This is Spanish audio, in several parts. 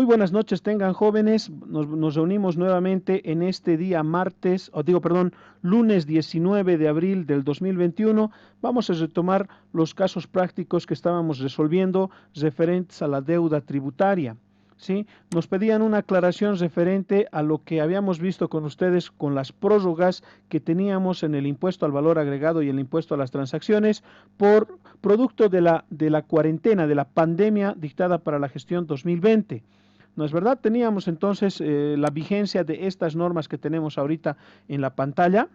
buenas noches, tengan jóvenes. Nos reunimos nuevamente en este día lunes 19 de abril del 2021. Vamos a retomar los casos prácticos que estábamos resolviendo referentes a la deuda tributaria. ¿Sí? Nos pedían una aclaración referente a lo que habíamos visto con ustedes con las prórrogas que teníamos en el impuesto al valor agregado y el impuesto a las transacciones por producto de la cuarentena, de la pandemia dictada para la gestión 2020. ¿No es verdad? Teníamos entonces la vigencia de estas normas que tenemos ahorita en la pantalla,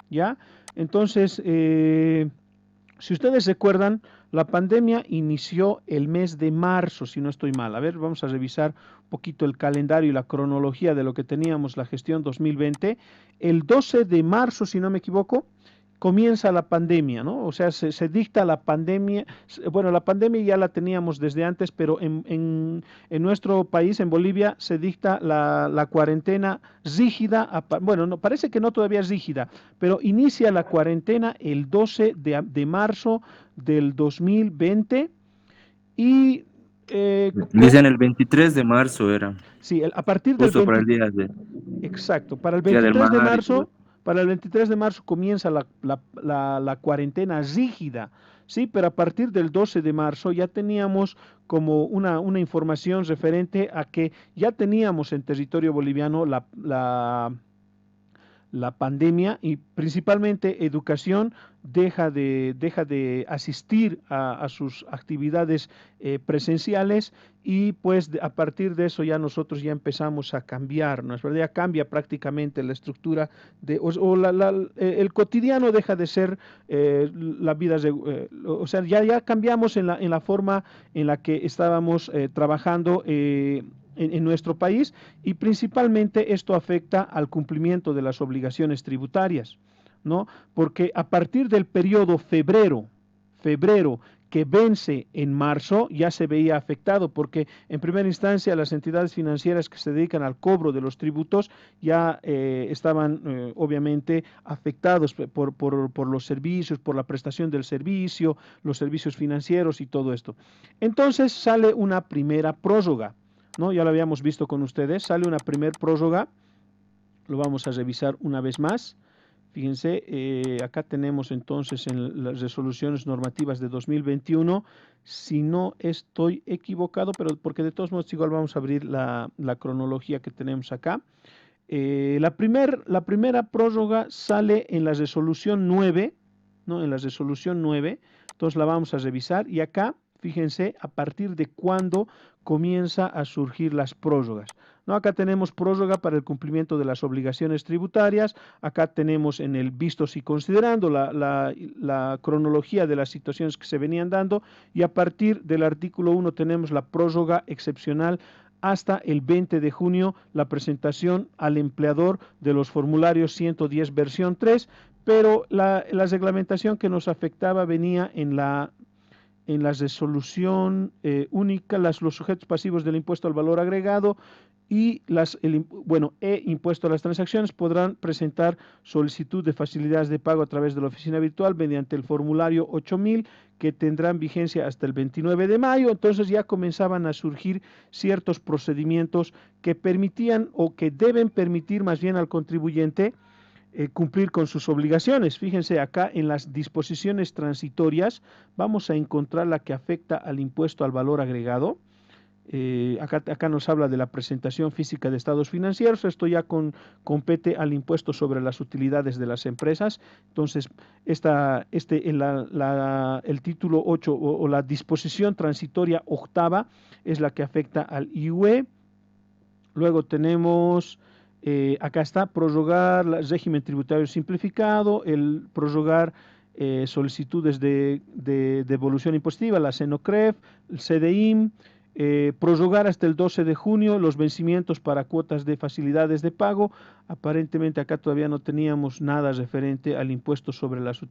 ¿ya? Entonces, si ustedes recuerdan, la pandemia inició el mes de marzo, si no estoy mal. A ver, vamos a revisar un poquito el calendario y la cronología de lo que teníamos la gestión 2020. El 12 de marzo, si no me equivoco, comienza la pandemia, ¿no? O sea, se dicta la pandemia. Bueno, la pandemia ya la teníamos desde antes, pero en nuestro país, en Bolivia, se dicta la cuarentena rígida. Bueno, no, parece que no todavía es rígida, pero inicia la cuarentena el 12 de marzo del 2020 y Dicen el 23 de marzo era, sí, a partir del justo para 20, el día de exacto, para el Día del 23 de Mar y todo marzo, eso. para el 23 de marzo comienza la cuarentena rígida, ¿sí? Pero a partir del 12 de marzo ya teníamos como una información referente a que ya teníamos en territorio boliviano la pandemia y principalmente educación deja de asistir a sus actividades presenciales y pues a partir de eso ya nosotros ya empezamos a cambiar, ¿no es verdad? Ya cambia prácticamente la estructura el cotidiano deja de ser la vida, o sea, ya cambiamos en la forma en la que estábamos trabajando en nuestro país y principalmente esto afecta al cumplimiento de las obligaciones tributarias, ¿no? Porque a partir del periodo febrero que vence en marzo, ya se veía afectado, porque en primera instancia las entidades financieras que se dedican al cobro de los tributos ya estaban obviamente afectados por los servicios, por la prestación del servicio, los servicios financieros y todo esto. Entonces sale una primera prórroga, ¿no? Ya lo habíamos visto con ustedes, sale una primer prórroga, lo vamos a revisar una vez más. Fíjense, acá tenemos entonces en las resoluciones normativas de 2021, si no estoy equivocado, pero porque de todos modos igual vamos a abrir la cronología que tenemos acá. La primera prórroga sale en la resolución 9, ¿no? En la resolución 9, entonces la vamos a revisar y acá, fíjense, a partir de cuándo comienza a surgir las prórrogas. ¿No? Acá tenemos prórroga para el cumplimiento de las obligaciones tributarias, acá tenemos en el vistos y considerando la cronología de las situaciones que se venían dando y a partir del artículo 1 tenemos la prórroga excepcional hasta el 20 de junio la presentación al empleador de los formularios 110 versión 3, pero la reglamentación que nos afectaba venía en la resolución única, los sujetos pasivos del impuesto al valor agregado y impuesto a las transacciones podrán presentar solicitud de facilidades de pago a través de la oficina virtual mediante el formulario 8000 que tendrán vigencia hasta el 29 de mayo. Entonces ya comenzaban a surgir ciertos procedimientos que permitían o que deben permitir más bien al contribuyente cumplir con sus obligaciones. Fíjense acá en las disposiciones transitorias vamos a encontrar la que afecta al impuesto al valor agregado. Acá nos habla de la presentación física de estados financieros, esto ya compete al impuesto sobre las utilidades de las empresas. Entonces, el título 8 o la disposición transitoria octava es la que afecta al IUE. Luego tenemos, acá está, prorrogar el régimen tributario simplificado, el prorrogar solicitudes de devolución impositiva, la CENOCREF, el CDIM, prorrogar hasta el 12 de junio los vencimientos para cuotas de facilidades de pago. Aparentemente acá todavía no teníamos nada referente al impuesto sobre las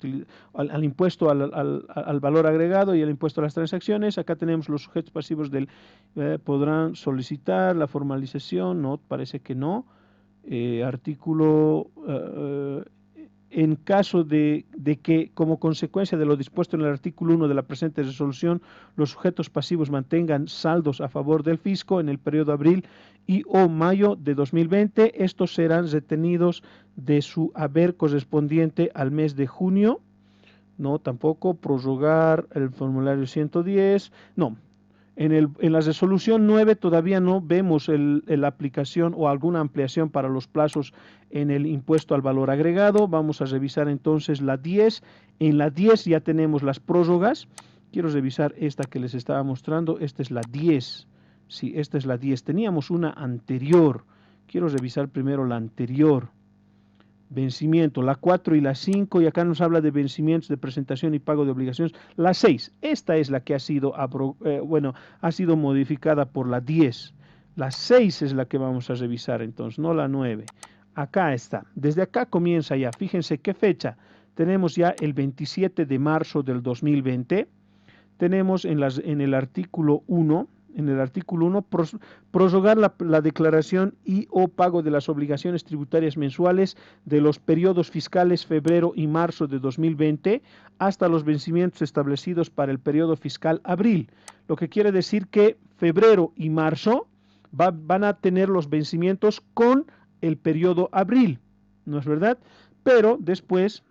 al impuesto al valor agregado y al impuesto a las transacciones. Acá tenemos los sujetos pasivos del podrán solicitar la formalización, no, parece que no. Artículo en caso de que, como consecuencia de lo dispuesto en el artículo 1 de la presente resolución, los sujetos pasivos mantengan saldos a favor del fisco en el periodo abril y o mayo de 2020, estos serán retenidos de su haber correspondiente al mes de junio. No, tampoco prorrogar el formulario 110, no. En la resolución 9 todavía no vemos la aplicación o alguna ampliación para los plazos en el impuesto al valor agregado. Vamos a revisar entonces la 10. En la 10 ya tenemos las prórrogas. Quiero revisar esta que les estaba mostrando. Esta es la 10. Sí, esta es la 10. Teníamos una anterior. Quiero revisar primero la anterior. Vencimiento, la 4 y la 5, y acá nos habla de vencimientos de presentación y pago de obligaciones. La 6, esta es la que ha sido, ha sido modificada por la 10. La 6 es la que vamos a revisar entonces, no la 9. Acá está, desde acá comienza ya, fíjense qué fecha. Tenemos ya el 27 de marzo del 2020, tenemos en el artículo 1, prorrogar la declaración y o pago de las obligaciones tributarias mensuales de los periodos fiscales febrero y marzo de 2020 hasta los vencimientos establecidos para el periodo fiscal abril. Lo que quiere decir que febrero y marzo van a tener los vencimientos con el periodo abril, ¿no es verdad? Pero después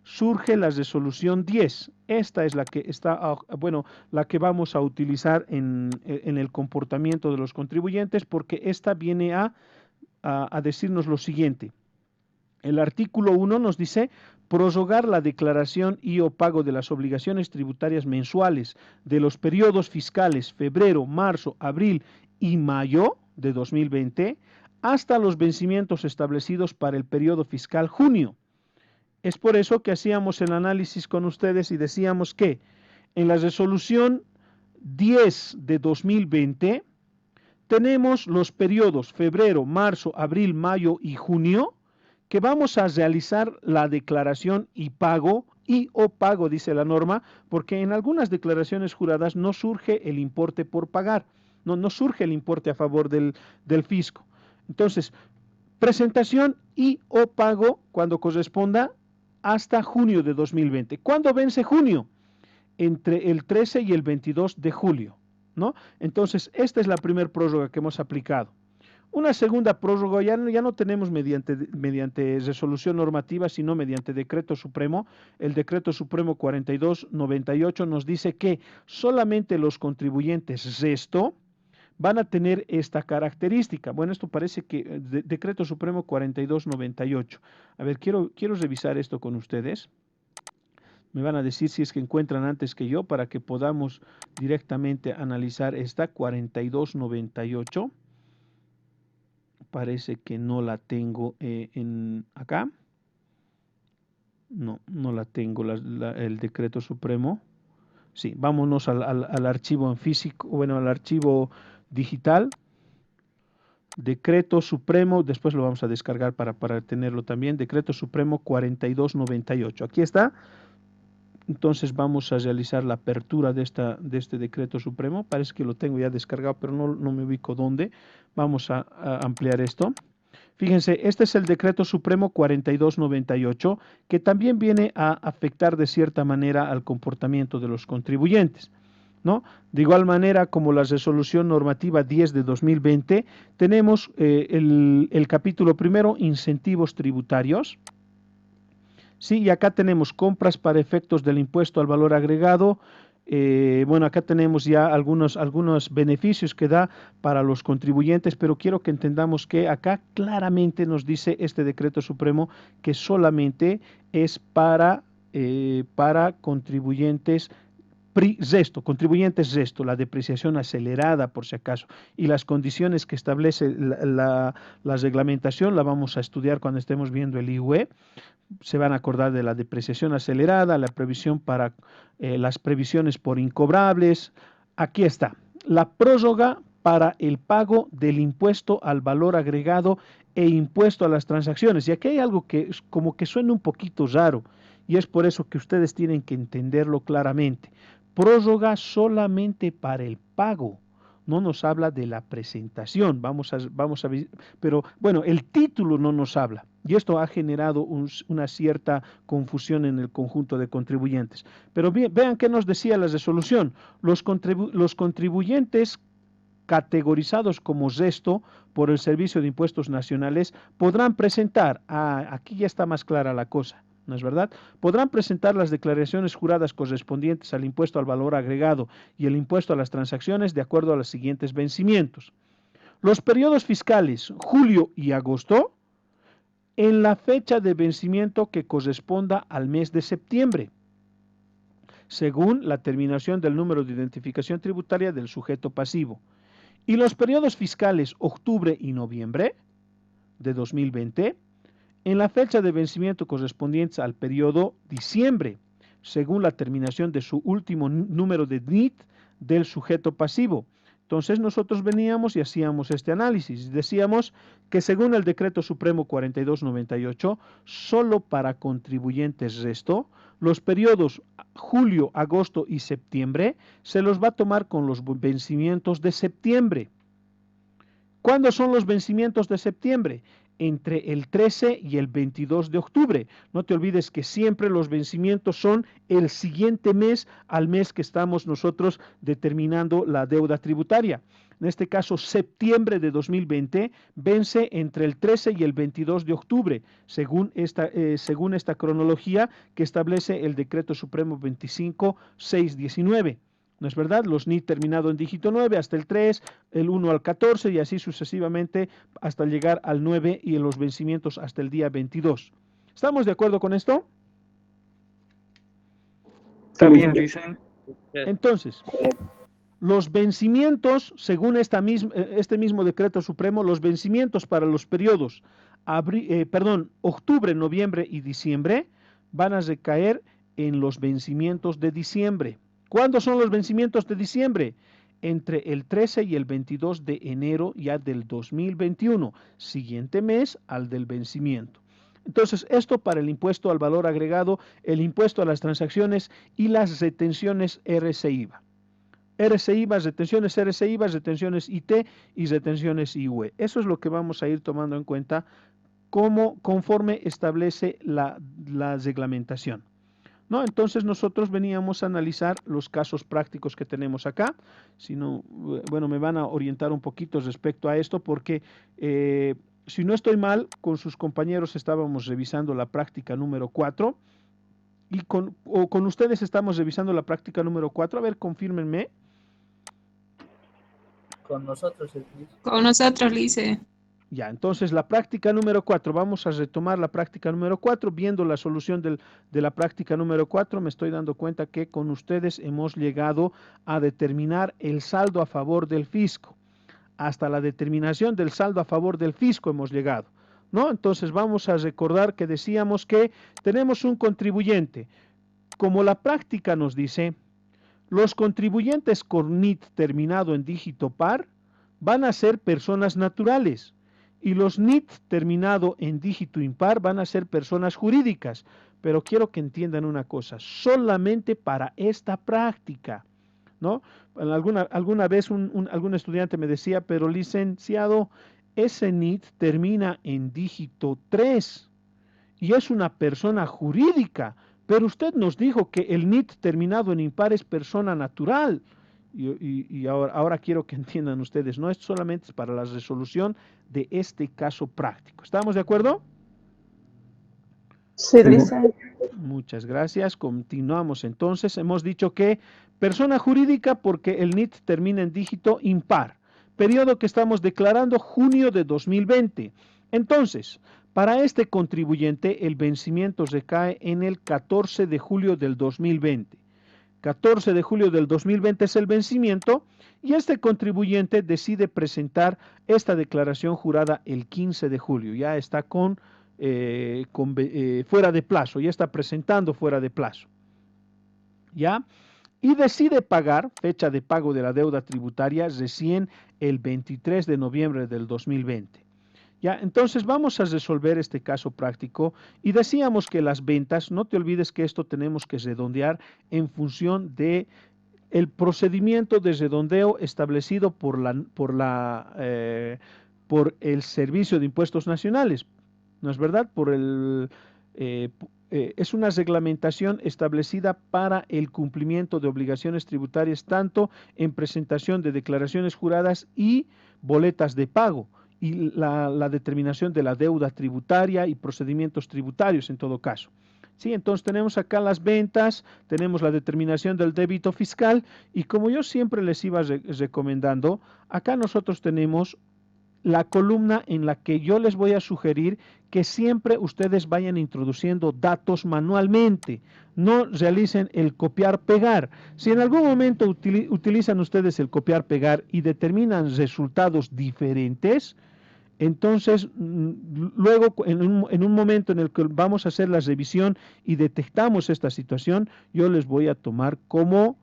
surge la resolución 10. Esta es la que está, la que vamos a utilizar en el comportamiento de los contribuyentes, porque esta viene a decirnos lo siguiente. El artículo 1 nos dice prorrogar la declaración y o pago de las obligaciones tributarias mensuales de los periodos fiscales febrero, marzo, abril y mayo de 2020 hasta los vencimientos establecidos para el periodo fiscal junio. Es por eso que hacíamos el análisis con ustedes y decíamos que en la resolución 10 de 2020 tenemos los periodos febrero, marzo, abril, mayo y junio, que vamos a realizar la declaración y o pago, dice la norma, porque en algunas declaraciones juradas no surge el importe por pagar, no surge el importe a favor del fisco. Entonces, presentación y o pago cuando corresponda hasta junio de 2020. ¿Cuándo vence junio? Entre el 13 y el 22 de julio, ¿no? Entonces, esta es la primera prórroga que hemos aplicado. Una segunda prórroga ya no tenemos mediante resolución normativa, sino mediante decreto supremo. El decreto supremo 4298 nos dice que solamente los contribuyentes resto van a tener esta característica. Bueno, esto parece que decreto supremo 4298. A ver, quiero revisar esto con ustedes. Me van a decir si es que encuentran antes que yo para que podamos directamente analizar esta 4298. Parece que no la tengo acá. No la tengo, el decreto supremo. Sí, vámonos al archivo en físico, bueno, al archivo digital. Decreto Supremo, después lo vamos a descargar para tenerlo también, Decreto Supremo 4298. Aquí está. Entonces vamos a realizar la apertura de este Decreto Supremo. Parece que lo tengo ya descargado, pero no me ubico dónde. Vamos a ampliar esto. Fíjense, este es el Decreto Supremo 4298, que también viene a afectar de cierta manera al comportamiento de los contribuyentes, ¿no? De igual manera, como la resolución normativa 10 de 2020, tenemos el capítulo primero, incentivos tributarios. Sí, y acá tenemos compras para efectos del impuesto al valor agregado. Bueno, acá tenemos ya algunos beneficios que da para los contribuyentes, pero quiero que entendamos que acá claramente nos dice este decreto supremo que solamente es para contribuyentes contribuyentes resto, la depreciación acelerada por si acaso, y las condiciones que establece la reglamentación la vamos a estudiar cuando estemos viendo el IUE. Se van a acordar de la depreciación acelerada, la previsión para las previsiones por incobrables. Aquí está, la prórroga para el pago del impuesto al valor agregado e impuesto a las transacciones. Y aquí hay algo que como que suena un poquito raro, y es por eso que ustedes tienen que entenderlo claramente. Prórroga solamente para el pago, no nos habla de la presentación, vamos a ver, pero bueno, el título no nos habla. Y esto ha generado una cierta confusión en el conjunto de contribuyentes. Pero bien, vean qué nos decía la resolución. Los contribuyentes categorizados como resto por el Servicio de Impuestos Nacionales podrán presentar, aquí ya está más clara la cosa, ¿no es verdad? Podrán presentar las declaraciones juradas correspondientes al impuesto al valor agregado y el impuesto a las transacciones de acuerdo a los siguientes vencimientos. Los periodos fiscales julio y agosto en la fecha de vencimiento que corresponda al mes de septiembre, según la terminación del número de identificación tributaria del sujeto pasivo. Y los periodos fiscales octubre y noviembre de 2020 en la fecha de vencimiento correspondientes al periodo diciembre, según la terminación de su último número de NIT del sujeto pasivo. Entonces nosotros veníamos y hacíamos este análisis. Decíamos que según el Decreto Supremo 4298, solo para contribuyentes resto, los periodos julio, agosto y septiembre se los va a tomar con los vencimientos de septiembre. ¿Cuándo son los vencimientos de septiembre? Entre el 13 y el 22 de octubre. No te olvides que siempre los vencimientos son el siguiente mes al mes que estamos nosotros determinando la deuda tributaria. En este caso, septiembre de 2020 vence entre el 13 y el 22 de octubre, según esta cronología que establece el Decreto Supremo 25619. ¿No es verdad? Los NIT terminado en dígito 9 hasta el 3, el 1 al 14 y así sucesivamente hasta llegar al 9 y en los vencimientos hasta el día 22. ¿Estamos de acuerdo con esto? Está bien, dicen. Entonces, los vencimientos, según este mismo decreto supremo, los vencimientos para los periodos octubre, noviembre y diciembre van a recaer en los vencimientos de diciembre. ¿Cuándo son los vencimientos de diciembre? Entre el 13 y el 22 de enero ya del 2021, siguiente mes al del vencimiento. Entonces, esto para el impuesto al valor agregado, el impuesto a las transacciones y las retenciones RCIVA. RCIVA, retenciones RCIVA, retenciones IT y retenciones IUE. Eso es lo que vamos a ir tomando en cuenta conforme establece la reglamentación. ¿No? Entonces nosotros veníamos a analizar los casos prácticos que tenemos acá. Si no, bueno, me van a orientar un poquito respecto a esto porque si no estoy mal, con sus compañeros estábamos revisando la práctica número 4 y con ustedes estamos revisando la práctica número 4. A ver, confírmenme. Con nosotros, Con nosotros, Lice. Ya, entonces la práctica número 4, vamos a retomar la práctica número 4, viendo la solución de la práctica número 4, me estoy dando cuenta que con ustedes hemos llegado a determinar el saldo a favor del fisco. Hasta la determinación del saldo a favor del fisco hemos llegado, ¿no? Entonces vamos a recordar que decíamos que tenemos un contribuyente. Como la práctica nos dice, los contribuyentes con NIT terminado en dígito par van a ser personas naturales. Y los NIT terminado en dígito impar van a ser personas jurídicas. Pero quiero que entiendan una cosa, solamente para esta práctica, ¿no? Alguna vez algún estudiante me decía, pero licenciado, ese NIT termina en dígito 3 y es una persona jurídica, pero usted nos dijo que el NIT terminado en impar es persona natural. Y ahora quiero que entiendan ustedes, no es solamente para la resolución de este caso práctico. ¿Estamos de acuerdo? Sí, dice. Muchas gracias. Continuamos entonces. Hemos dicho que persona jurídica porque el NIT termina en dígito impar. Periodo que estamos declarando junio de 2020. Entonces, para este contribuyente el vencimiento recae en el 14 de julio del 2020. 14 de julio del 2020 es el vencimiento y este contribuyente decide presentar esta declaración jurada el 15 de julio. Ya está fuera de plazo, ya está presentando fuera de plazo. ¿Ya? Y decide pagar, fecha de pago de la deuda tributaria, recién el 23 de noviembre del 2020. Ya, entonces vamos a resolver este caso práctico y decíamos que las ventas, no te olvides que esto tenemos que redondear en función de el procedimiento de redondeo establecido por el Servicio de Impuestos Nacionales, ¿no es verdad? Es una reglamentación establecida para el cumplimiento de obligaciones tributarias tanto en presentación de declaraciones juradas y boletas de pago y la determinación de la deuda tributaria y procedimientos tributarios en todo caso. Sí, entonces tenemos acá las ventas, tenemos la determinación del débito fiscal y como yo siempre les iba recomendando, acá nosotros tenemos la columna en la que yo les voy a sugerir que siempre ustedes vayan introduciendo datos manualmente, no realicen el copiar-pegar. Si en algún momento utilizan ustedes el copiar-pegar y determinan resultados diferentes, entonces luego en un momento en el que vamos a hacer la revisión y detectamos esta situación, yo les voy a tomar como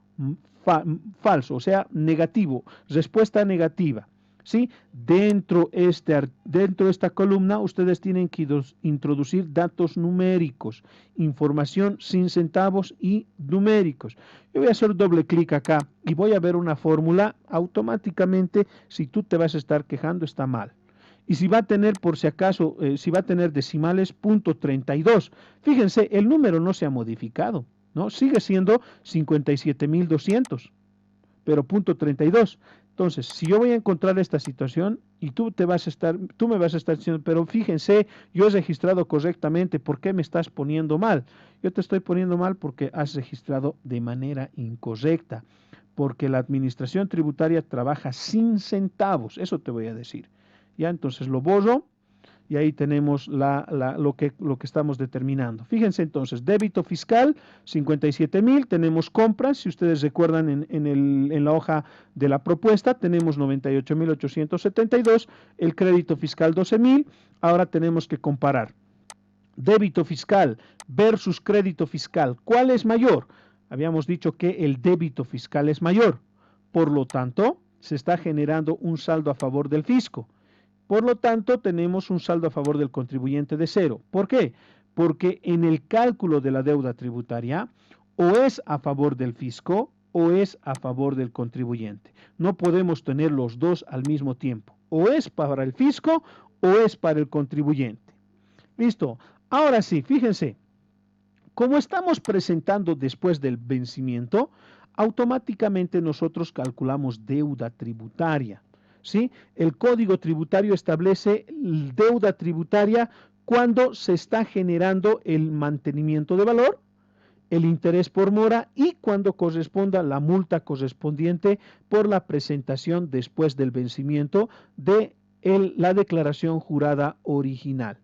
falso, o sea, negativo, respuesta negativa. ¿Sí? Dentro de esta columna ustedes tienen que introducir datos numéricos, información sin centavos y numéricos. Yo voy a hacer doble clic acá y voy a ver una fórmula. Automáticamente, si tú te vas a estar quejando, está mal. Y si va a tener, por si acaso, si va a tener decimales, .32. Fíjense, el número no se ha modificado, ¿no? Sigue siendo 57.200, pero .32. Entonces, si yo voy a encontrar esta situación y tú me vas a estar diciendo, pero fíjense, yo he registrado correctamente, ¿por qué me estás poniendo mal? Yo te estoy poniendo mal porque has registrado de manera incorrecta, porque la administración tributaria trabaja sin centavos, eso te voy a decir. Ya, entonces lo borro. Y ahí tenemos lo que estamos determinando. Fíjense entonces, débito fiscal, 57.000, tenemos compras, si ustedes recuerdan en la hoja de la propuesta, tenemos 98.872, el crédito fiscal 12.000, ahora tenemos que comparar débito fiscal versus crédito fiscal. ¿Cuál es mayor? Habíamos dicho que el débito fiscal es mayor, por lo tanto, se está generando un saldo a favor del fisco. Por lo tanto, tenemos un saldo a favor del contribuyente de cero. ¿Por qué? Porque en el cálculo de la deuda tributaria, o es a favor del fisco o es a favor del contribuyente. No podemos tener los dos al mismo tiempo. O es para el fisco o es para el contribuyente. Listo. Ahora sí, fíjense, como estamos presentando después del vencimiento, automáticamente nosotros calculamos deuda tributaria. ¿Sí? El Código Tributario establece deuda tributaria cuando se está generando el mantenimiento de valor, el interés por mora y cuando corresponda la multa correspondiente por la presentación después del vencimiento de la declaración jurada original.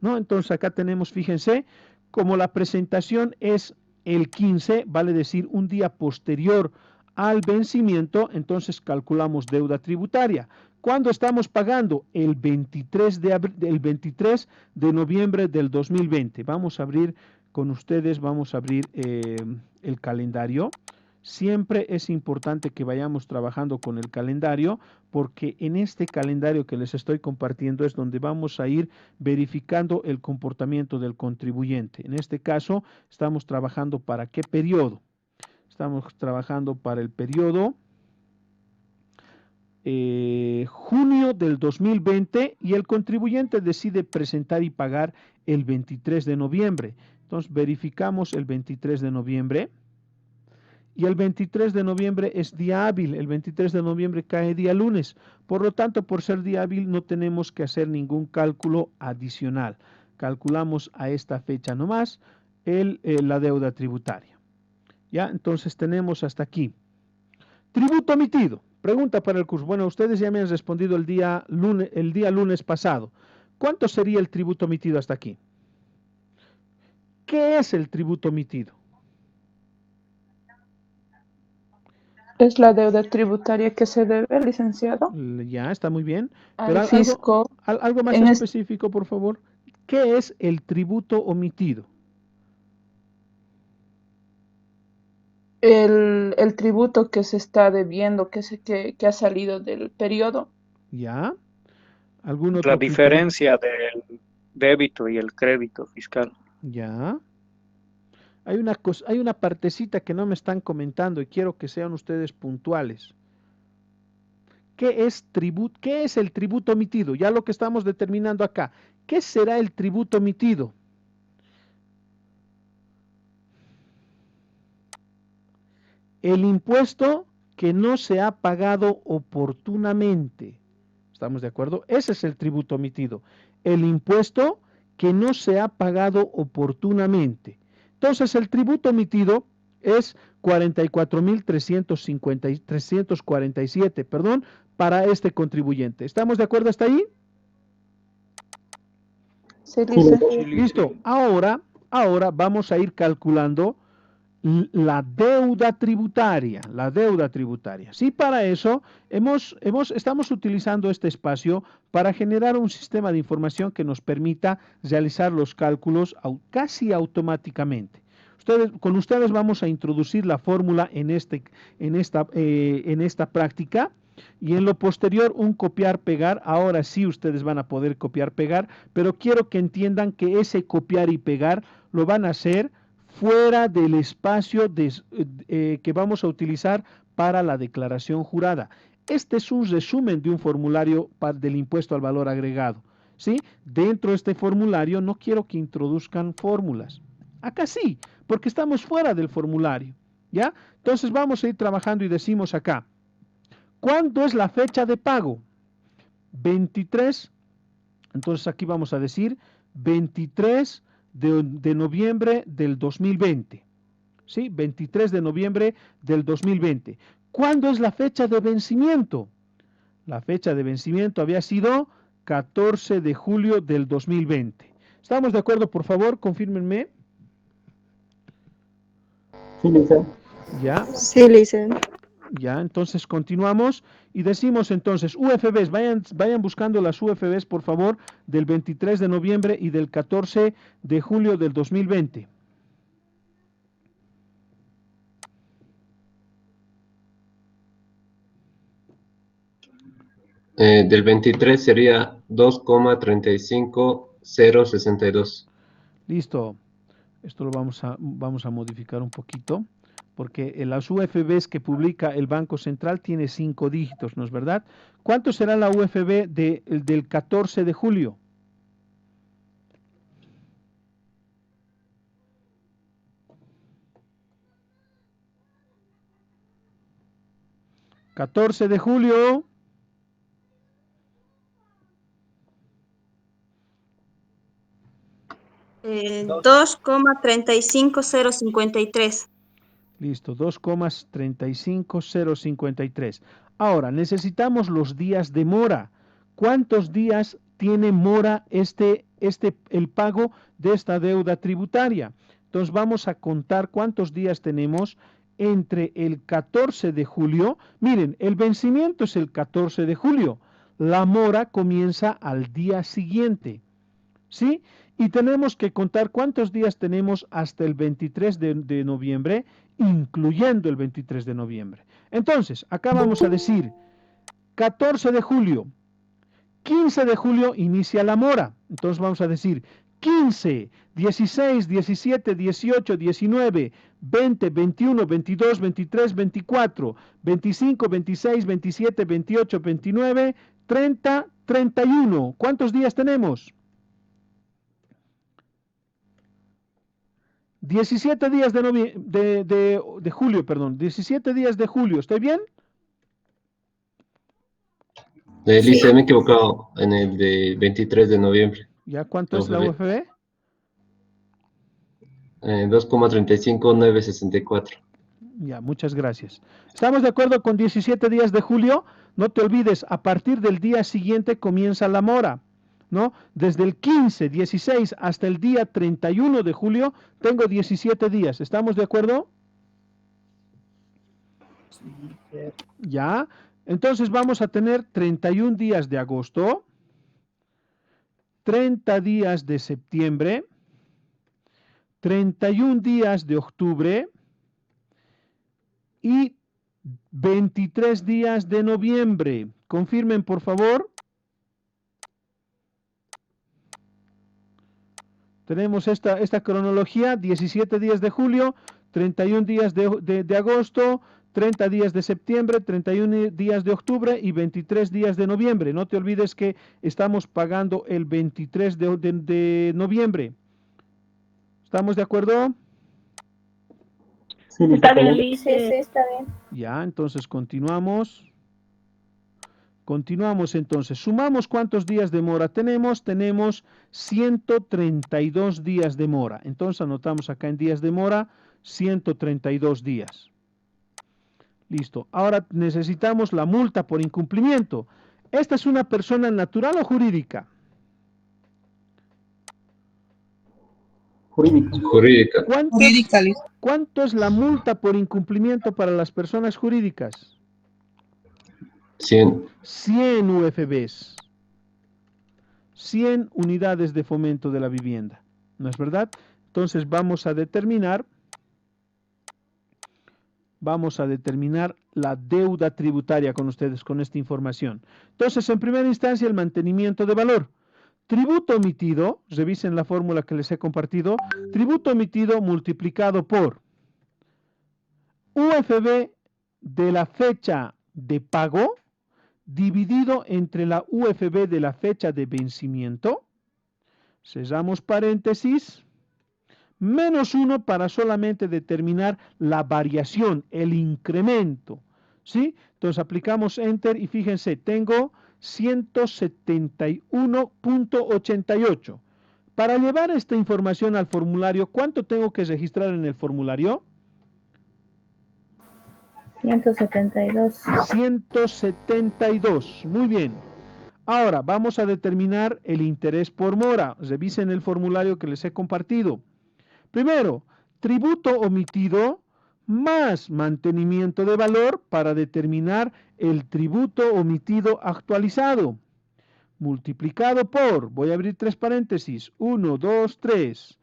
¿No? Entonces acá tenemos, fíjense, como la presentación es el 15, vale decir un día posterior al vencimiento, entonces calculamos deuda tributaria. ¿Cuándo estamos pagando? El 23 de noviembre del 2020. Vamos a abrir con ustedes, vamos a abrir el calendario. Siempre es importante que vayamos trabajando con el calendario porque en este calendario que les estoy compartiendo es donde vamos a ir verificando el comportamiento del contribuyente. En este caso estamos trabajando para qué periodo. Estamos trabajando para el periodo junio del 2020 y el contribuyente decide presentar y pagar el 23 de noviembre. Entonces verificamos el 23 de noviembre y el 23 de noviembre es día hábil, el 23 de noviembre cae día lunes. Por lo tanto, por ser día hábil no tenemos que hacer ningún cálculo adicional. Calculamos a esta fecha nomás la deuda tributaria. Ya, entonces tenemos hasta aquí. Tributo omitido. Pregunta para el curso. Bueno, ustedes ya me han respondido el día lunes pasado. ¿Cuánto sería el tributo omitido hasta aquí? ¿Qué es el tributo omitido? Es la deuda tributaria que se debe, licenciado, Ya, está muy bien. al Pero fisco. algo más específico, por favor. ¿Qué es el tributo omitido? El tributo que se está debiendo, que ha salido del periodo. ¿Ya? ¿Algún otro La criterio? diferencia del débito y el crédito fiscal. ¿Ya? Hay una partecita que no me están comentando y quiero que sean ustedes puntuales. ¿Qué es el tributo omitido? Ya lo que estamos determinando acá. ¿Qué será el tributo omitido? El impuesto que no se ha pagado oportunamente. ¿Estamos de acuerdo? Ese es el tributo omitido. El impuesto que no se ha pagado oportunamente. Entonces, el tributo omitido es 44.347, perdón, para este contribuyente. ¿Estamos de acuerdo hasta ahí? Sí, Lice. Listo. Ahora vamos a ir calculando la deuda tributaria, Sí, para eso estamos utilizando este espacio para generar un sistema de información que nos permita realizar los cálculos casi automáticamente. Con ustedes vamos a introducir la fórmula en esta práctica y en lo posterior un copiar-pegar. Ahora sí ustedes van a poder copiar-pegar, pero quiero que entiendan que ese copiar y pegar lo van a hacer fuera del espacio que vamos a utilizar para la declaración jurada. Este es un resumen de un formulario del impuesto al valor agregado. ¿Sí? Dentro de este formulario no quiero que introduzcan fórmulas. Acá sí, porque estamos fuera del formulario. ¿Ya? Entonces vamos a ir trabajando y decimos acá, ¿cuándo es la fecha de pago? 23, entonces aquí vamos a decir 23 de noviembre del 2020. ¿Sí? 23 de noviembre del 2020. ¿Cuándo es la fecha de vencimiento? La fecha de vencimiento había sido 14 de julio del 2020. ¿Estamos de acuerdo? Por favor, confírmenme. Sí, Lice. ¿Ya? Sí, Lice. Ya, entonces continuamos y decimos entonces UFBs, vayan buscando las UFBs por favor del 23 de noviembre y del 14 de julio del 2020. Del 23 sería 2,35062. Listo, esto lo vamos a modificar un poquito porque las UFBs que publica el Banco Central tiene 5 dígitos, ¿no es verdad? ¿Cuánto será la UFB del 14 de julio? ¿14 de julio? Eh, 2,35053. Listo, 2,35053. Ahora, necesitamos los días de mora. ¿Cuántos días tiene mora el pago de esta deuda tributaria? Entonces vamos a contar cuántos días tenemos entre el 14 de julio. Miren, el vencimiento es el 14 de julio. La mora comienza al día siguiente. ¿Sí? Y tenemos que contar cuántos días tenemos hasta el 23 de noviembre, incluyendo el 23 de noviembre. Entonces, acá vamos a decir 14 de julio, 15 de julio inicia la mora. Entonces vamos a decir 15, 16, 17, 18, 19, 20, 21, 22, 23, 24, 25, 26, 27, 28, 29, 30, 31. ¿Cuántos días tenemos? 17 días de julio, perdón, 17 días de julio, ¿estoy bien? Lice, me he equivocado en el de 23 de noviembre. ¿Ya cuánto es la UFB? 2,35964. Ya, muchas gracias. ¿Estamos de acuerdo con 17 días de julio? No te olvides, a partir del día siguiente comienza la mora, ¿no? Desde el 15, 16 hasta el día 31 de julio tengo 17 días. ¿Estamos de acuerdo? Ya. Entonces vamos a tener 31 días de agosto, 30 días de septiembre, 31 días de octubre y 23 días de noviembre. Confirmen, por favor. Tenemos esta cronología: 17 días de julio, 31 días de agosto, 30 días de septiembre, 31 días de octubre y 23 días de noviembre. No te olvides que estamos pagando el 23 de noviembre. ¿Estamos de acuerdo? Sí, Está bien, bien. Lice. Sí, está bien. Ya, entonces continuamos. Continuamos entonces. Sumamos cuántos días de mora tenemos. Tenemos 132 días de mora. Entonces anotamos acá en días de mora 132 días. Listo. Ahora necesitamos la multa por incumplimiento. ¿Esta es una persona natural o jurídica? Jurídica. ¿Cuánto es la multa por incumplimiento para las personas jurídicas? 100. 100 UFBs. 100 unidades de fomento de la vivienda. ¿No es verdad? Entonces vamos a determinar la deuda tributaria con ustedes, con esta información. Entonces, en primera instancia, el mantenimiento de valor. Tributo omitido, revisen la fórmula que les he compartido, tributo omitido multiplicado por UFB de la fecha de pago dividido entre la UFB de la fecha de vencimiento, cerramos paréntesis, menos 1 para solamente determinar la variación, el incremento, ¿sí? Entonces aplicamos Enter y fíjense, tengo 171.88. Para llevar esta información al formulario, ¿cuánto tengo que registrar en el formulario? 172. 172, muy bien. Ahora vamos a determinar el interés por mora. Revisen el formulario que les he compartido. Primero, tributo omitido más mantenimiento de valor para determinar el tributo omitido actualizado. Multiplicado por, voy a abrir tres paréntesis, 1, 2, 3.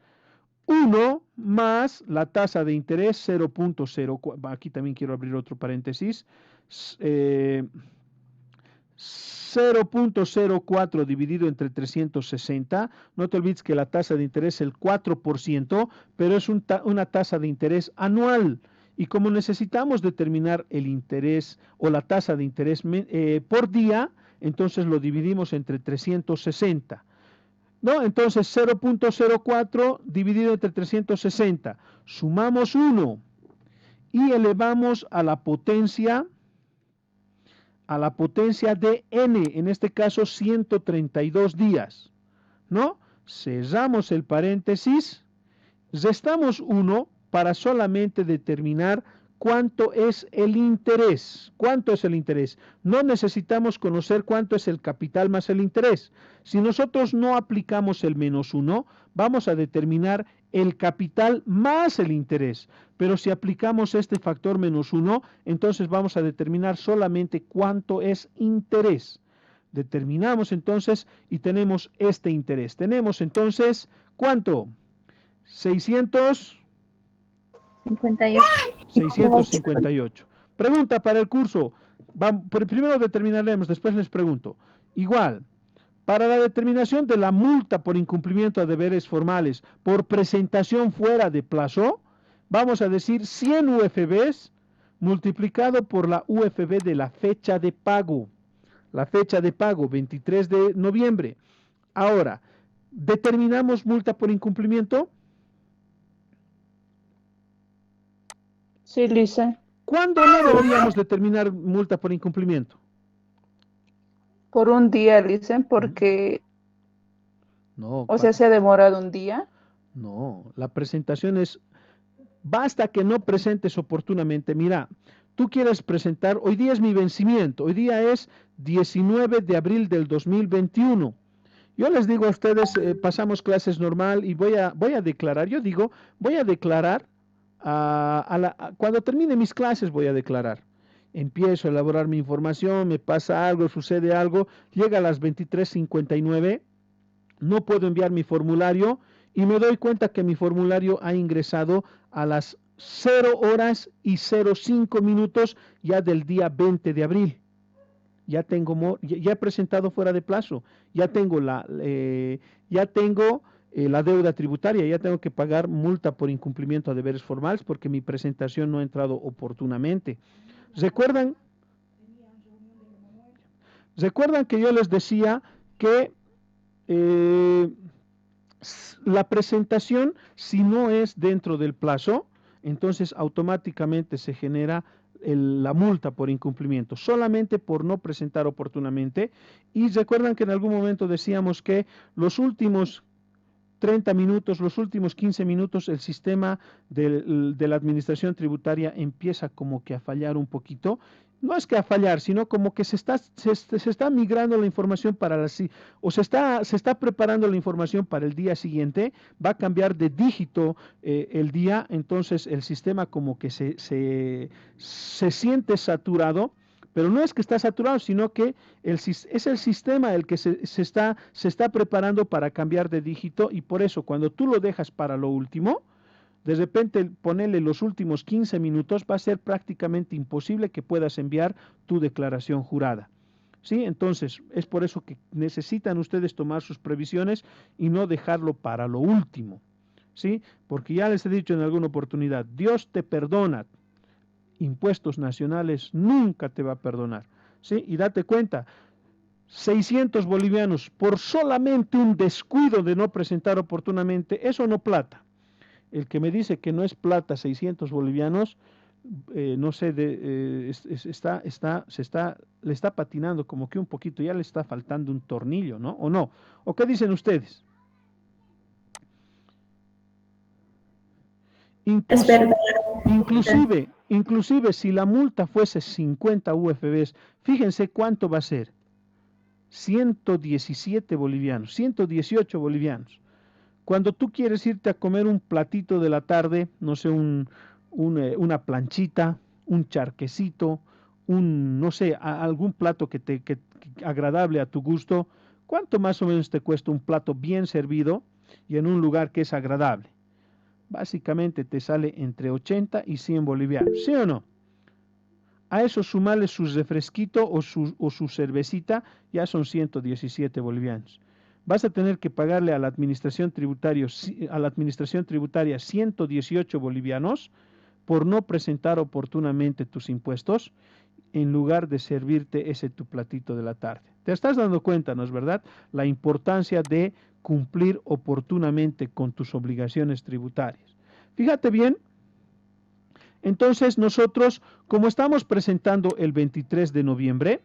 1 más la tasa de interés 0.04, aquí también quiero abrir otro paréntesis, 0.04 dividido entre 360, no te olvides que la tasa de interés es el 4%, pero es una tasa de interés anual, y como necesitamos determinar el interés o la tasa de interés por día, entonces lo dividimos entre 360. ¿No? Entonces 0.04 dividido entre 360, sumamos 1 y elevamos a la potencia de n, en este caso 132 días, ¿no? Cerramos el paréntesis, restamos 1 para solamente determinar cuánto es el interés. ¿Cuánto es el interés? No necesitamos conocer cuánto es el capital más el interés. Si nosotros no aplicamos el menos 1, vamos a determinar el capital más el interés. Pero si aplicamos este factor menos 1, entonces vamos a determinar solamente cuánto es interés. Determinamos entonces y tenemos este interés. Tenemos entonces, ¿cuánto? 658. Pregunta para el curso. Primero determinaremos, después les pregunto. Igual, para la determinación de la multa por incumplimiento de deberes formales por presentación fuera de plazo, vamos a decir 100 UFBs multiplicado por la UFB de la fecha de pago. La fecha de pago, 23 de noviembre. Ahora, ¿determinamos multa por incumplimiento? Sí, Lice. ¿Cuándo no deberíamos determinar multa por incumplimiento? Por un día, Lice, porque, No, o sea, se ha demorado un día. no, la presentación es, basta que no presentes oportunamente. Mira, tú quieres presentar, hoy día es mi vencimiento, hoy día es 19 de abril del 2021. Yo les digo a ustedes, pasamos clases normal y voy a declarar, yo digo, voy a declarar, cuando termine mis clases voy a declarar. Empiezo a elaborar mi información, me pasa algo, sucede algo, llega a las 23:59, no puedo enviar mi formulario y me doy cuenta que mi formulario ha ingresado a las 0 horas y 05 minutos ya del día 20 de abril. Ya he presentado fuera de plazo, ya tengo la deuda tributaria, ya tengo que pagar multa por incumplimiento a deberes formales porque mi presentación no ha entrado oportunamente. ¿Recuerdan? ¿Recuerdan que yo les decía que la presentación, si no es dentro del plazo, entonces automáticamente se genera la multa por incumplimiento, solamente por no presentar oportunamente? Y recuerdan que en algún momento decíamos que los últimos 30 minutos, los últimos 15 minutos, el sistema de la administración tributaria empieza como que a fallar un poquito. No es que a fallar, sino como que se está migrando la información para o se está preparando la información para el día siguiente, va a cambiar de dígito el día, entonces el sistema como que se siente saturado, pero no es que está saturado, sino que es el sistema el que se está preparando para cambiar de dígito, y por eso cuando tú lo dejas para lo último, de repente ponerle los últimos 15 minutos, va a ser prácticamente imposible que puedas enviar tu declaración jurada. ¿Sí? Entonces, es por eso que necesitan ustedes tomar sus previsiones y no dejarlo para lo último. ¿Sí? Porque ya les he dicho en alguna oportunidad, Dios te perdona, impuestos nacionales nunca te va a perdonar. ¿Sí? Y date cuenta, 600 bolivianos por solamente un descuido de no presentar oportunamente, eso no plata. El que me dice que no es plata 600 bolivianos, no sé, le está patinando como que un poquito, ya le está faltando un tornillo, ¿no? ¿O no? ¿O qué dicen ustedes? Inclusive si la multa fuese 50 UFBs, fíjense cuánto va a ser. 117 bolivianos, 118 bolivianos. Cuando tú quieres irte a comer un platito de la tarde, no sé, una planchita, un charquecito, no sé, algún plato que agradable a tu gusto, ¿cuánto más o menos te cuesta un plato bien servido y en un lugar que es agradable? Básicamente te sale entre 80 y 100 bolivianos, ¿sí o no? A eso sumarle su refresquito o su cervecita, ya son 117 bolivianos. Vas a tener que pagarle a la administración tributaria 118 bolivianos por no presentar oportunamente tus impuestos, en lugar de servirte ese tu platito de la tarde. Te estás dando cuenta, ¿no es verdad?, la importancia de cumplir oportunamente con tus obligaciones tributarias. Fíjate bien, entonces nosotros, como estamos presentando el 23 de noviembre,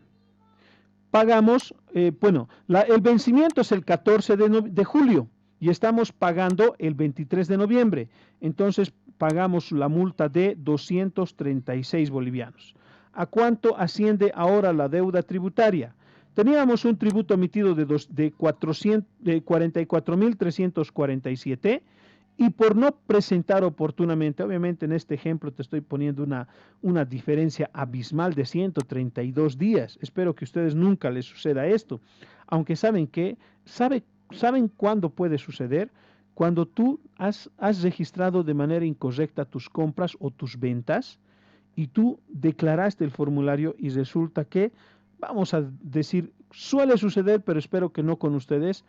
pagamos, el vencimiento es el 14 de julio y estamos pagando el 23 de noviembre. Entonces pagamos la multa de 236 bolivianos. ¿A cuánto asciende ahora la deuda tributaria? Teníamos un tributo emitido de 44.347 y por no presentar oportunamente, obviamente en este ejemplo te estoy poniendo una diferencia abismal de 132 días. Espero que a ustedes nunca les suceda esto, aunque saben cuándo puede suceder. Cuando tú has registrado de manera incorrecta tus compras o tus ventas y tú declaraste el formulario y resulta que, vamos a decir, suele suceder, pero espero que no con ustedes,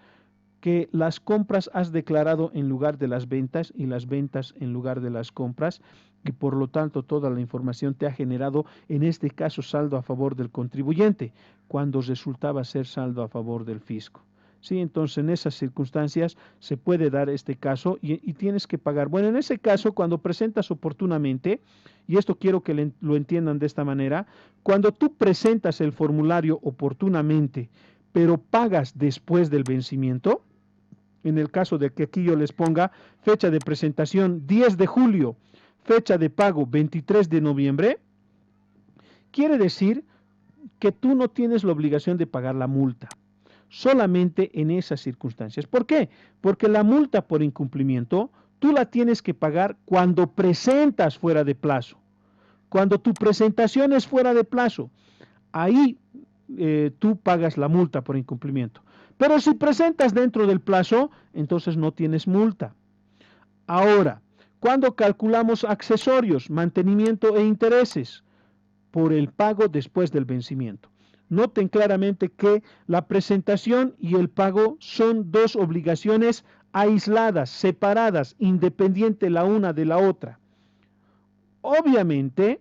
que las compras has declarado en lugar de las ventas y las ventas en lugar de las compras, y por lo tanto toda la información te ha generado, en este caso, saldo a favor del contribuyente, cuando resultaba ser saldo a favor del fisco. Sí, entonces en esas circunstancias se puede dar este caso y tienes que pagar. Bueno, en ese caso, cuando presentas oportunamente, y esto quiero que lo entiendan de esta manera, cuando tú presentas el formulario oportunamente, pero pagas después del vencimiento, en el caso de que aquí yo les ponga fecha de presentación 10 de julio, fecha de pago 23 de noviembre, quiere decir que tú no tienes la obligación de pagar la multa, solamente en esas circunstancias. ¿Por qué? Porque la multa por incumplimiento tú la tienes que pagar cuando presentas fuera de plazo. Cuando tu presentación es fuera de plazo, ahí tú pagas la multa por incumplimiento. Pero si presentas dentro del plazo, entonces no tienes multa. Ahora, cuando calculamos accesorios, mantenimiento e intereses por el pago después del vencimiento, noten claramente que la presentación y el pago son dos obligaciones aisladas, separadas, independiente la una de la otra. Obviamente,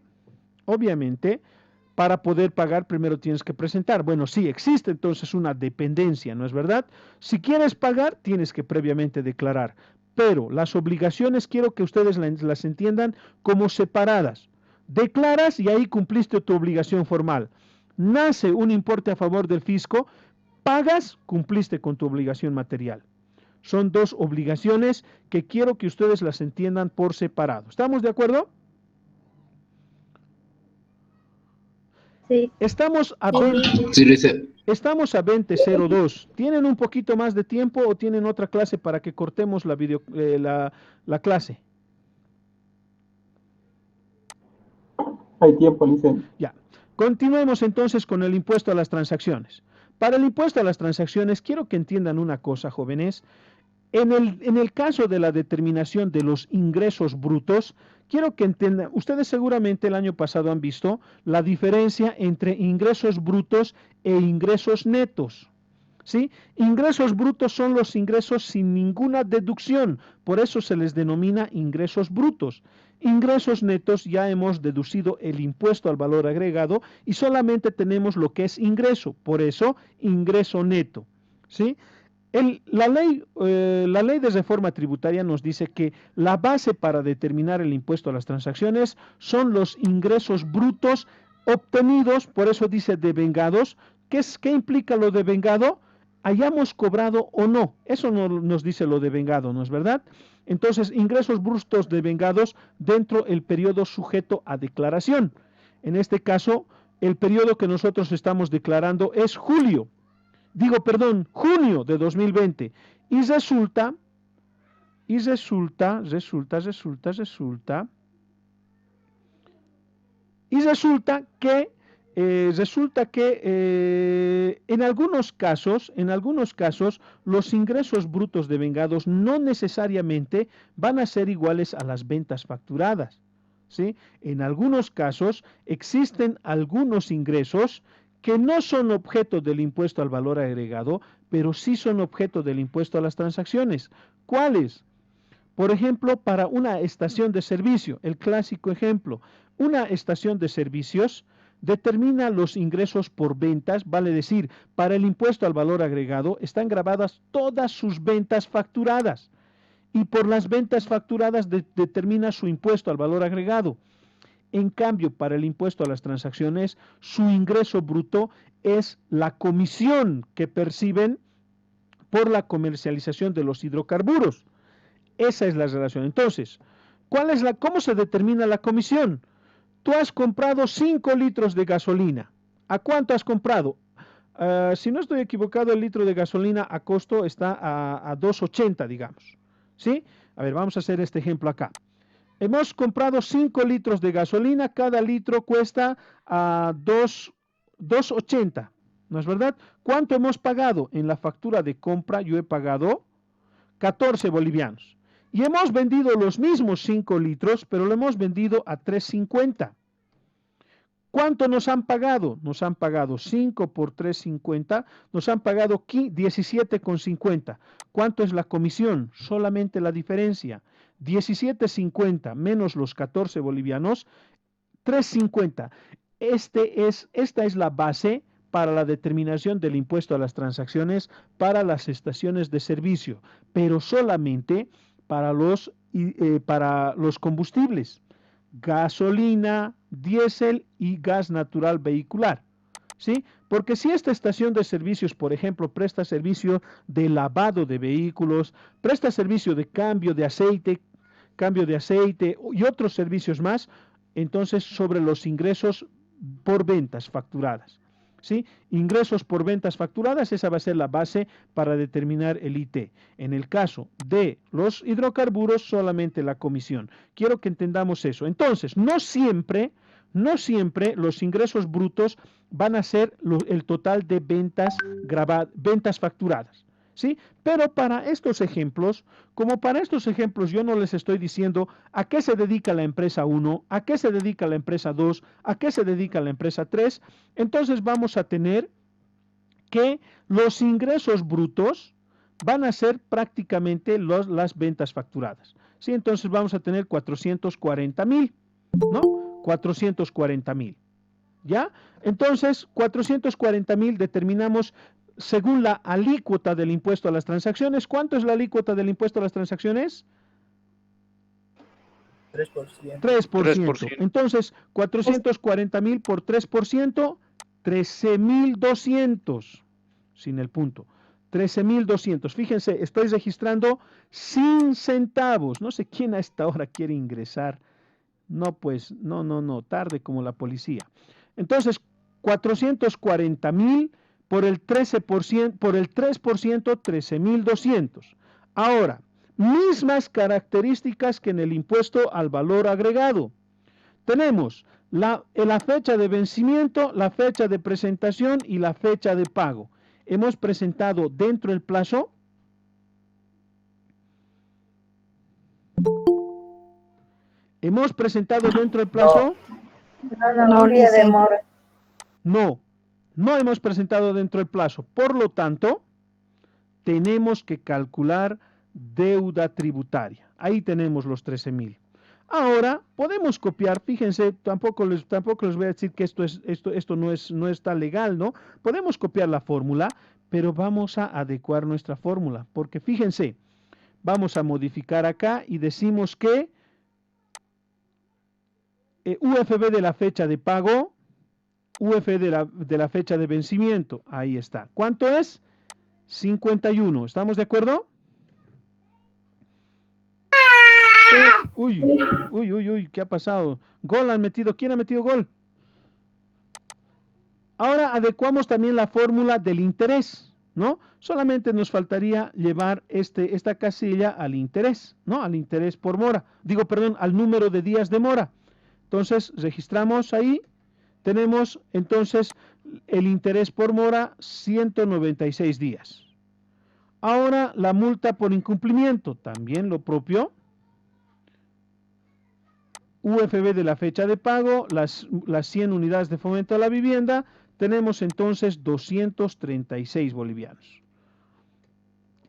para poder pagar primero tienes que presentar. Bueno, sí, existe entonces una dependencia, ¿no es verdad? Si quieres pagar, tienes que previamente declarar. Pero las obligaciones quiero que ustedes las entiendan como separadas. Declaras y ahí cumpliste tu obligación formal. Nace un importe a favor del fisco, pagas, cumpliste con tu obligación material. Son dos obligaciones que quiero que ustedes las entiendan por separado. ¿Estamos de acuerdo? Sí. Estamos a Sí, Lice. Estamos a 20:02. ¿Tienen un poquito más de tiempo o tienen otra clase para que cortemos la clase? Hay tiempo, Lice. Ya. Continuemos entonces con el impuesto a las transacciones. Para el impuesto a las transacciones, quiero que entiendan una cosa, jóvenes. En el caso de la determinación de los ingresos brutos, quiero que entiendan, ustedes seguramente el año pasado han visto la diferencia entre ingresos brutos e ingresos netos. ¿Sí? Ingresos brutos son los ingresos sin ninguna deducción, por eso se les denomina ingresos brutos. Ingresos netos ya hemos deducido el impuesto al valor agregado y solamente tenemos lo que es ingreso, por eso ingreso neto. ¿Sí? La ley de reforma tributaria nos dice que la base para determinar el impuesto a las transacciones son los ingresos brutos obtenidos, por eso dice devengados. ¿Qué implica lo devengado? Hayamos cobrado o no. Eso no nos dice lo devengado, ¿no es verdad? Entonces, ingresos brutos devengados dentro del periodo sujeto a declaración. En este caso, el periodo que nosotros estamos declarando es junio de 2020. Y resulta que en algunos casos, los ingresos brutos devengados no necesariamente van a ser iguales a las ventas facturadas. ¿Sí? En algunos casos existen algunos ingresos que no son objeto del impuesto al valor agregado, pero sí son objeto del impuesto a las transacciones. ¿Cuáles? Por ejemplo, para una estación de servicio, el clásico ejemplo, una estación de servicios determina los ingresos por ventas, vale decir, para el impuesto al valor agregado están grabadas todas sus ventas facturadas y por las ventas facturadas determina su impuesto al valor agregado. En cambio, para el impuesto a las transacciones, su ingreso bruto es la comisión que perciben por la comercialización de los hidrocarburos. Esa es la relación. Entonces, ¿cómo se determina la comisión? Tú has comprado 5 litros de gasolina. ¿A cuánto has comprado? Si no estoy equivocado, el litro de gasolina a costo está a 2.80, digamos. ¿Sí? A ver, vamos a hacer este ejemplo acá. Hemos comprado 5 litros de gasolina, cada litro cuesta a 2.80, ¿no es verdad? ¿Cuánto hemos pagado? En la factura de compra yo he pagado 14 bolivianos. Y hemos vendido los mismos 5 litros, pero lo hemos vendido a 3.50. ¿Cuánto nos han pagado? Nos han pagado 5 por 3.50, nos han pagado 17,50. ¿Cuánto es la comisión? Solamente la diferencia. 17.50 menos los 14 bolivianos, 3.50. Esta es la base para la determinación del impuesto a las transacciones para las estaciones de servicio, pero solamente para los combustibles, gasolina, diésel y gas natural vehicular. ¿Sí? Porque si esta estación de servicios, por ejemplo, presta servicio de lavado de vehículos, presta servicio de cambio de aceite y otros servicios más, entonces sobre los ingresos por ventas facturadas. ¿Sí? Ingresos por ventas facturadas, esa va a ser la base para determinar el IT. En el caso de los hidrocarburos, solamente la comisión. Quiero que entendamos eso. Entonces, no siempre los ingresos brutos van a ser el total de ventas facturadas. ¿Sí? Pero para estos ejemplos, yo no les estoy diciendo a qué se dedica la empresa 1, a qué se dedica la empresa 2, a qué se dedica la empresa 3, entonces vamos a tener que los ingresos brutos van a ser prácticamente las ventas facturadas. ¿Sí? Entonces vamos a tener 440,000, ¿no? 440,000. ¿Ya? Entonces, 440,000 determinamos según la alícuota del impuesto a las transacciones. ¿Cuánto es la alícuota del impuesto a las transacciones? 3%. 3%. Entonces, 440,000 por 3%, 13,200. Sin el punto. 13,200. Fíjense, estoy registrando sin centavos. No sé quién a esta hora quiere ingresar. No, pues, no, tarde como la policía. Entonces, 440,000 por el 13%, por el 3%, 13,200. Ahora, mismas características que en el impuesto al valor agregado. Tenemos la fecha de vencimiento, la fecha de presentación y la fecha de pago. Hemos presentado dentro del plazo. ¿Hemos presentado dentro del plazo? No, día de mora. No hemos presentado dentro del plazo. Por lo tanto, tenemos que calcular deuda tributaria. Ahí tenemos los 13,000. Ahora, podemos copiar, fíjense, tampoco les voy a decir que esto no está legal, ¿no? Podemos copiar la fórmula, pero vamos a adecuar nuestra fórmula, porque fíjense, vamos a modificar acá y decimos que UFB de la fecha de pago, UF de la fecha de vencimiento, ahí está. ¿Cuánto es? 51, ¿estamos de acuerdo? Uy, ¿qué ha pasado? Gol han metido, ¿quién ha metido gol? Ahora adecuamos también la fórmula del interés, ¿no? Solamente nos faltaría llevar esta casilla al interés, ¿no? Al interés por mora, al número de días de mora. Entonces, registramos ahí, tenemos entonces el interés por mora 196 días. Ahora la multa por incumplimiento, también lo propio. UFB de la fecha de pago, las 100 unidades de fomento a la vivienda, tenemos entonces 236 bolivianos.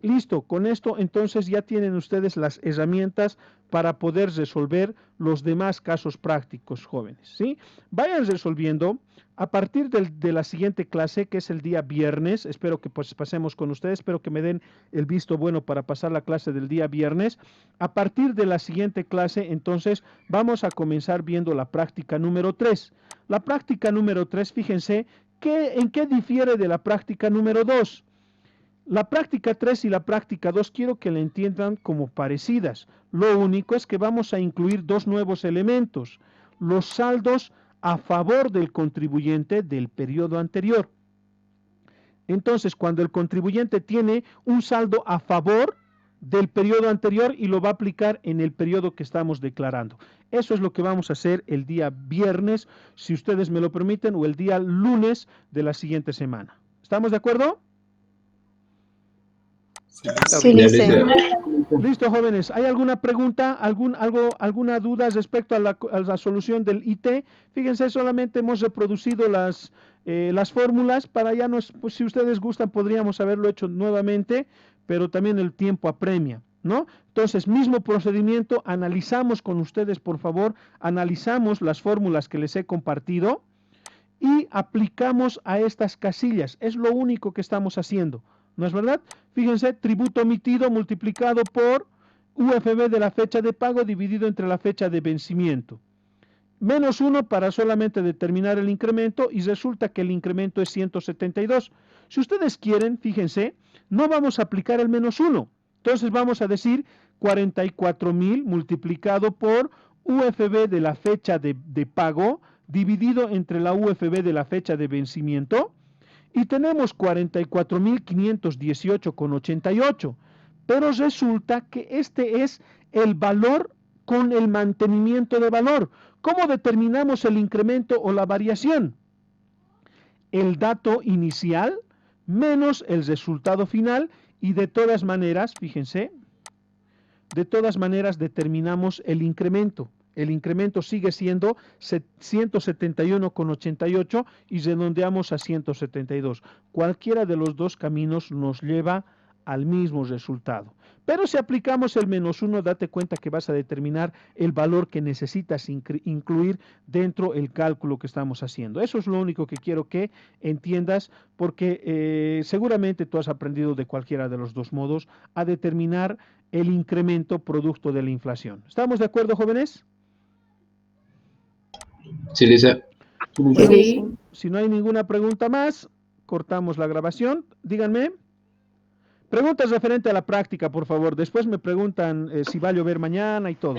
Listo, con esto entonces ya tienen ustedes las herramientas para poder resolver los demás casos prácticos, jóvenes, ¿sí? Vayan resolviendo a partir de la siguiente clase, que es el día viernes. Espero que pues pasemos con ustedes, espero que me den el visto bueno para pasar la clase del día viernes. A partir de la siguiente clase, entonces, vamos a comenzar viendo la práctica número 3. La práctica número 3, fíjense, ¿en qué difiere de la práctica número 2? La práctica 3 y la práctica 2 quiero que la entiendan como parecidas. Lo único es que vamos a incluir dos nuevos elementos. Los saldos a favor del contribuyente del periodo anterior. Entonces, cuando el contribuyente tiene un saldo a favor del periodo anterior y lo va a aplicar en el periodo que estamos declarando. Eso es lo que vamos a hacer el día viernes, si ustedes me lo permiten, o el día lunes de la siguiente semana. ¿Estamos de acuerdo? Sí, lice. Listo, jóvenes. ¿Hay alguna pregunta, alguna duda respecto a la solución del IT? Fíjense, solamente hemos reproducido las fórmulas para ya pues, si ustedes gustan, podríamos haberlo hecho nuevamente, pero también el tiempo apremia, ¿no? Entonces, mismo procedimiento, analizamos con ustedes, por favor, analizamos las fórmulas que les he compartido y aplicamos a estas casillas. Es lo único que estamos haciendo. ¿No es verdad? Fíjense, tributo omitido multiplicado por UFB de la fecha de pago dividido entre la fecha de vencimiento. Menos 1 para solamente determinar el incremento y resulta que el incremento es 172. Si ustedes quieren, fíjense, no vamos a aplicar el menos 1. Entonces vamos a decir 44,000 multiplicado por UFB de la fecha de pago dividido entre la UFB de la fecha de vencimiento. Y tenemos 44,518,88, pero resulta que este es el valor con el mantenimiento de valor. ¿Cómo determinamos el incremento o la variación? El dato inicial menos el resultado final y de todas maneras, fíjense, de todas maneras determinamos el incremento. El incremento sigue siendo 171,88 y redondeamos a 172. Cualquiera de los dos caminos nos lleva al mismo resultado. Pero si aplicamos el -1, date cuenta que vas a determinar el valor que necesitas incluir dentro del cálculo que estamos haciendo. Eso es lo único que quiero que entiendas, porque seguramente tú has aprendido de cualquiera de los dos modos a determinar el incremento producto de la inflación. ¿Estamos de acuerdo, jóvenes? Sí, lice. Bueno, Sí. si no hay ninguna pregunta más, cortamos la grabación. Díganme. Preguntas referente a la práctica, por favor. Después me preguntan si va a llover mañana y todo.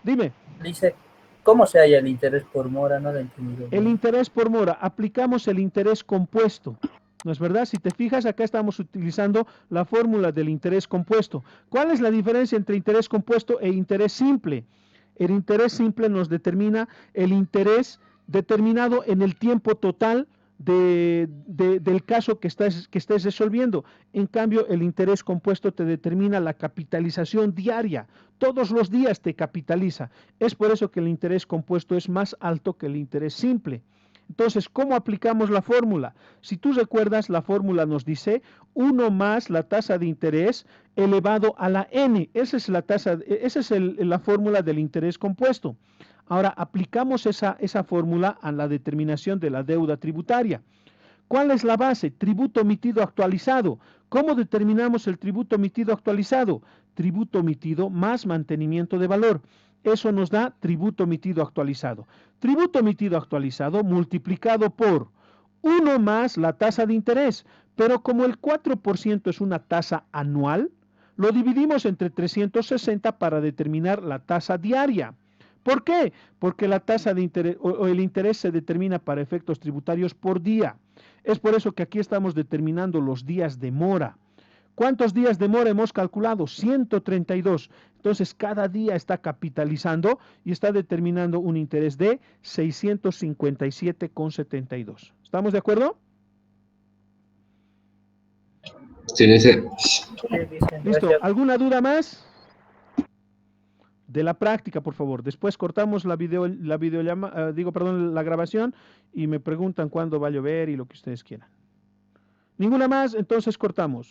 Dime. Dice, ¿cómo se halla el interés por mora? No lo entiendo. El interés por mora, aplicamos el interés compuesto. ¿No es verdad? Si te fijas, acá estamos utilizando la fórmula del interés compuesto. ¿Cuál es la diferencia entre interés compuesto e interés simple? El interés simple nos determina el interés determinado en el tiempo total del caso que estés resolviendo. En cambio, el interés compuesto te determina la capitalización diaria. Todos los días te capitaliza. Es por eso que el interés compuesto es más alto que el interés simple. Entonces, ¿cómo aplicamos la fórmula? Si tú recuerdas, la fórmula nos dice 1 más la tasa de interés elevado a la n. Esa es la fórmula del interés compuesto. Ahora, aplicamos esa fórmula a la determinación de la deuda tributaria. ¿Cuál es la base? Tributo omitido actualizado. ¿Cómo determinamos el tributo omitido actualizado? Tributo omitido más mantenimiento de valor. Eso nos da tributo omitido actualizado. Tributo omitido actualizado multiplicado por 1 más la tasa de interés. Pero como el 4% es una tasa anual, lo dividimos entre 360 para determinar la tasa diaria. ¿Por qué? Porque la tasa de interés o el interés se determina para efectos tributarios por día. Es por eso que aquí estamos determinando los días de mora. ¿Cuántos días de mora hemos calculado? 132. Entonces, cada día está capitalizando y está determinando un interés de 657,72. ¿Estamos de acuerdo? Sí, lice. Listo. ¿Alguna duda más? De la práctica, por favor. Después cortamos la grabación y me preguntan cuándo va a llover y lo que ustedes quieran. Ninguna más, entonces cortamos.